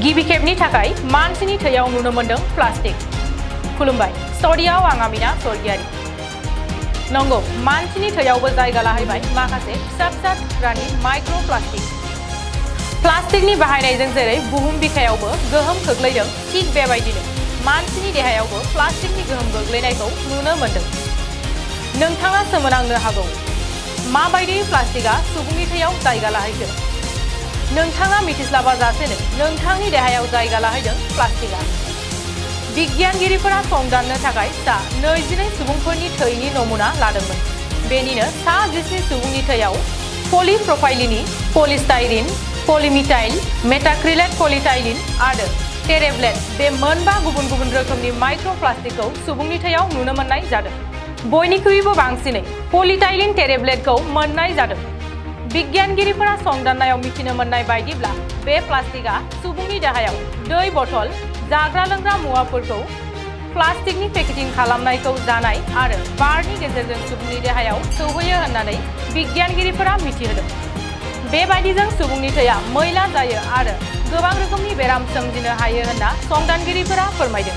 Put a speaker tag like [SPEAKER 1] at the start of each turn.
[SPEAKER 1] गिबि खेबनि थाखाय मानसिनि थैयाव नुनो मोनदों प्लास्टिक। खुलुमबाय, स्टुडिय'आव आं आमिना स्वर्गियारि। नंगौ, मानसिनि थैयावबो जायगा लाहैबाय माखासे फिसा फिसा थुख्रानि माइक्र'प्लास्टिक। प्लास्टिकनि बाहायनायजों जेरै बुहुम बिखायावबो गोहोम खोख्लैदों, थिग बेबायदिनो मानसिनि देहायावबो प्लास्टिकनि गोहोम गोग्लैनायखौ नुनो मोनदों। नोंथाङा सोमोनांनो हागौ, माबायदि प्लास्टिकआ सुबुंनि थैयाव जायगा लाहैखो। नोंथाङा मिथिस्लाबाजासेनो नोंथांनि देहायाव जायगा लाहैदों प्लास्टिकआ। बिगियानगिरिफोरा संदाननो थाखाय सा 22 सुबुंफोरनि थैनि नमुना लादोंमोन। बेनिनो सा 10 सुबुंनि थैयाव पलिप्रपाइलिन, पलिस्टाइरिन, पलिमिथाइल, मेटाक्रिलेट पलिटाइलिन आरो टेरेब्लेट बे मोनबा गुबुन गुबुन रोखोमनि माइक्र'प्लास्टिकखौ सुबुंनि थैयाव नुनो मोननाय जादों। बयनिख्रुइबो बांसिनै पलिटाइलिन टेरेब्लेटखौ मोननाय जादों। बिगियानगिरिफोरा संदाननायाव मिथिनो मोननाय बायदिब्ला बे प्लास्टिकआ सुबुंनि देहायाव दै बथल, जाग्रा लोंग्रा मुवाफोरखौ प्लास्टिकनि पेकेजिं खालामनायखौ जानाय आरो बारनि गेजेरजों सुबुंनि देहायाव सौहैयो होननानै बिगियानगिरिफोरा मिथिहोदों। बेबायदिजों सुबुंनि थैया मैला जायो आरो गोबां रोखोमनि बेराम सोमजिनो हायो होनना संदानगिरिफोरा फोरमायदों।